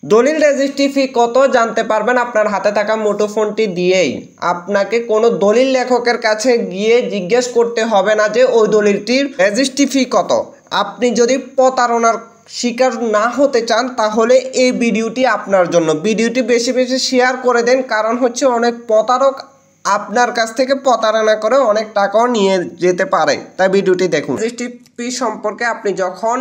দলিল রেজিস্ট্রি ফি কত জানতে পারবেন আপনার হাতে থাকা মুঠোফোনটি দিয়েই। আপনাকে কোনো দলিল লেখকের কাছে গিয়ে জিজ্ঞেস করতে হবে না যে ওই দলিলটির রেজিস্ট্রি ফি কত। আপনি যদি প্রতারণার শিকার না হতে চান তাহলে এই ভিডিওটি আপনার জন্য। ভিডিওটি বেশি বেশি শেয়ার করে দেন, কারণ হচ্ছে অনেক প্রতারক আপনার কাছ থেকে প্রতারণা করে অনেক টাকাও নিয়ে যেতে পারে। তাই ভিডিওটি দেখুন। রেজিস্ট্রি ফি সম্পর্কে আপনি যখন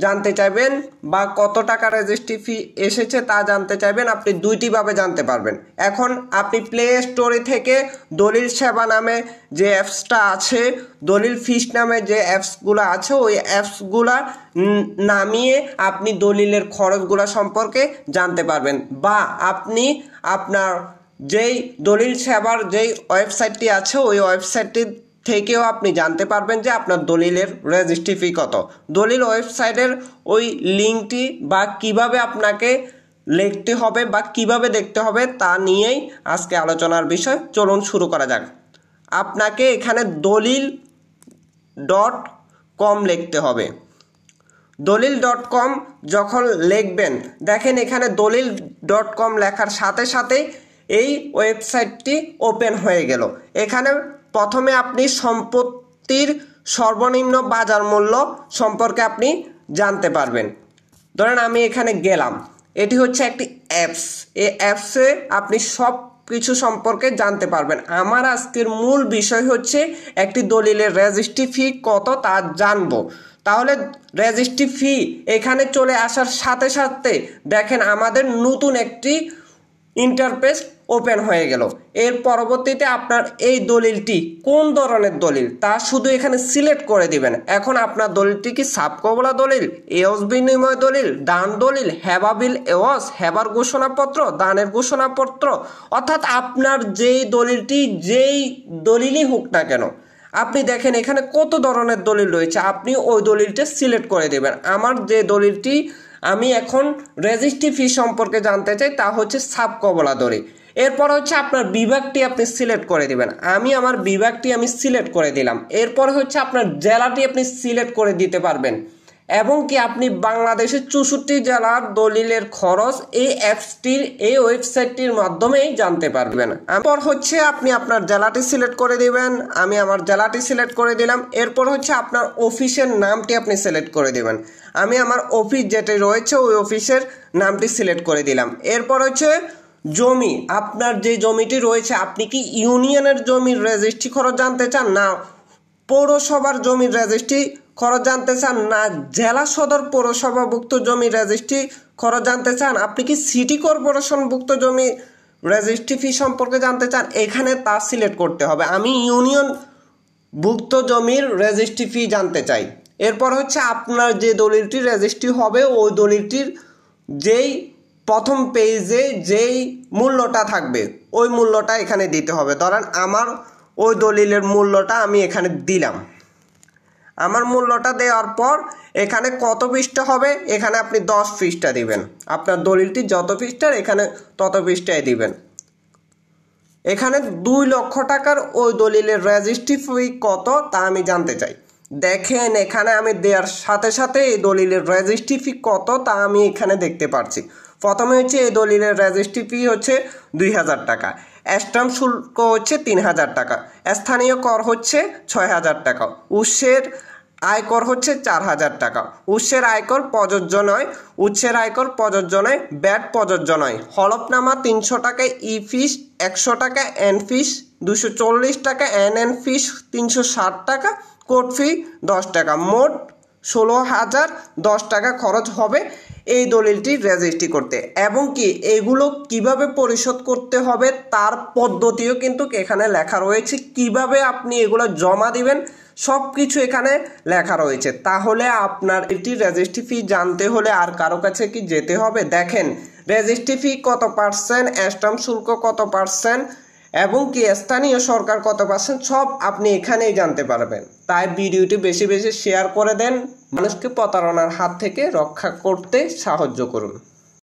জানতে চাইবেন বা কত টাকা রেজিস্ট্রি ফি এসেছে তা জানতে চাইবেন, আপনি দুইটিভাবে জানতে পারবেন। এখন আপনি প্লে স্টোরে থেকে দলিল সেবা নামে যে অ্যাপসটা আছে, দলিল ফিস নামে যে অ্যাপসগুলো আছে, ওই অ্যাপসগুলা নামিয়ে আপনি দলিলের খরচগুলো সম্পর্কে জানতে পারবেন। বা আপনি আপনার যেই দলিল সেবার যেই ওয়েবসাইটটি আছে ওই ওয়েবসাইটটি থেকেও আপনি জানতে পারবেন যে আপনার দলিলের রেজিস্ট্রি ফি কত। দলিল ওয়েবসাইটের ওই লিঙ্কটি বা কিভাবে আপনাকে লিখতে হবে বা কিভাবে দেখতে হবে তা নিয়েই আজকে আলোচনার বিষয়। চলুন শুরু করা যাক। আপনাকে এখানে দলিল.com লিখতে হবে। দলিল.com যখন লিখবেন, দেখেন এখানে দলিল.com লেখার সাথে সাথে এই ওয়েবসাইটটি ওপেন হয়ে গেল। এখানে প্রথমে আপনি সম্পত্তির সর্বনিম্ন বাজার মূল্য সম্পর্কে আপনি জানতে পারবেন। ধরেন আমি এখানে গেলাম, এটি হচ্ছে একটি অ্যাপস। এই অ্যাপসে আপনি সব কিছু সম্পর্কে জানতে পারবেন। আমার আজকের মূল বিষয় হচ্ছে একটি দলিলের রেজিস্ট্রি ফি কত তা জানবো। তাহলে রেজিস্ট্রি ফি এখানে চলে আসার সাথে সাথে দেখেন আমাদের নতুন একটি ইন্টারফেস ওপেন হয়ে গেল। এর পরবর্তীতে আপনার এই দলিলটি কোন ধরনের দলিল তা শুধু এখানে সিলেক্ট করে দিবেন। এখন আপনার দলিলটি কি সাবকবলা দলিল, এওস বিনিময় দলিল, দান দলিল, হেবা বিল এওস, হেবার ঘোষণাপত্র, দানের ঘোষণাপত্র, অর্থাৎ আপনার যেই দলিলটি যেই দলিলই হোক না কেন, আপনি দেখেন এখানে কত ধরনের দলিল রয়েছে, আপনি ওই দলিলটা সিলেক্ট করে দেবেন। আমার যে দলিলটি আমি এখন রেজিস্ট্রি ফি সম্পর্কে জানতে চাই তা হচ্ছে সাবকবলা দলিল। এরপর হচ্ছে আপনার বিভাগটি আপনি সিলেক্ট করে দিবেন। আমি আমার বিভাগটি সিলেক্ট করে দিলাম। এরপর হচ্ছে আপনার জেলাটি আপনি সিলেক্ট করে দিতে পারবেন এবং কি আপনি বাংলাদেশের 64 জেলার দলিলের খরচ এই অ্যাপসটির এই ওয়েবসাইটটির মাধ্যমেই জানতে পারবেন। এরপর হচ্ছে আপনি আপনার জেলাটি সিলেক্ট করে দিবেন। আমি আমার জেলাটি সিলেক্ট করে দিলাম। এরপর হচ্ছে আপনার অফিসের নামটি আপনি সিলেক্ট করে দিবেন। আমি আমার অফিস যেটি রয়েছে ওই অফিসের নামটি সিলেক্ট করে দিলাম। এরপর হচ্ছে জমি, আপনার যে জমিটি রয়েছে, আপনি কি ইউনিয়নের জমির রেজিস্ট্রি খরচ জানতে চান, না পৌরসভার জমির রেজিস্ট্রি খরচ জানতে চান, না জেলা সদর পৌরসভাভুক্ত জমি রেজিস্ট্রি খরচ জানতে চান, আপনি কি সিটি কর্পোরেশনভুক্ত জমি রেজিস্ট্রি ফি সম্পর্কে জানতে চান, এখানে তা সিলেক্ট করতে হবে। আমি ইউনিয়ন ভুক্ত জমির রেজিস্ট্রি ফি জানতে চাই। এরপর হচ্ছে আপনার যে দলিলটি রেজিস্ট্রি হবে ওই দলিলটির যেই প্রথম পেজে যেই মূল্যটা থাকবে ওই মূল্যটা এখানে দিতে হবে। ধরেন আমার ওই দলিলের মূল্যটা আমি এখানে দিলাম। আমার মূল্যটা দেওয়ার পর এখানে কত পৃষ্ঠা হবে, এখানে আপনি 10 পৃষ্ঠা দিবেন। আপনার দলিলটি যত পৃষ্ঠার এখানে তত পৃষ্ঠায় দিবেন। এখানে 2 লক্ষ টাকার ওই দলিলের রেজিস্ট্রি ফি কত তা আমি জানতে চাই। দেখেন এখানে আমি দেওয়ার সাথে সাথে এই দলিলের রেজিস্ট্রি ফি কত তা আমি এখানে দেখতে পাচ্ছি। প্রথমে হচ্ছে এই দলিলের রেজিস্ট্রি ফি হচ্ছে 2000 টাকা, স্ট্যাম্প শুল্ক হচ্ছে 3000 টাকা, স্থানীয় কর হচ্ছে 6000 টাকা, উৎসের আয়কর হচ্ছে 4000 টাকা। উৎসের আয়কর প্রযোজ্য নয়, উৎসের আয়কর প্রযোজ্য নয়, ব্যাট প্রযোজ্য নয়। হলফনামা 300 টাকা, ই ফিস 100 টাকা, এন ফিস 240 টাকা, এন ফিস 360 টাকা, কোর্ট ফি 10 টাকা, মোট 16,010 টাকা খরচ হবে এই দলিলটি রেজিস্ট্রি করতে। এবং কি এগুলো কিভাবে পরিশোধ করতে হবে তার পদ্ধতিও কিন্তু এখানে লেখা রয়েছে। কিভাবে আপনি এগুলো জমা দিবেন সব কিছু এখানে লেখা রয়েছে। তাহলে আপনার এটি রেজিস্ট্রি ফি জানতে হলে আর কারো কাছে কি যেতে হবে? দেখেন রেজিস্ট্রি ফি কত পার্সেন্ট, স্ট্যাম্প শুল্ক কত পার্সেন্ট এবং কি স্থানীয় সরকার কত পার্সেন্ট, সব আপনি এখানেই জানতে পারবেন। তাই ভিডিওটি বেশি বেশি শেয়ার করে দেন, মানুষকে প্রতারণার হাত থেকে রক্ষা করতে সাহায্য করুন।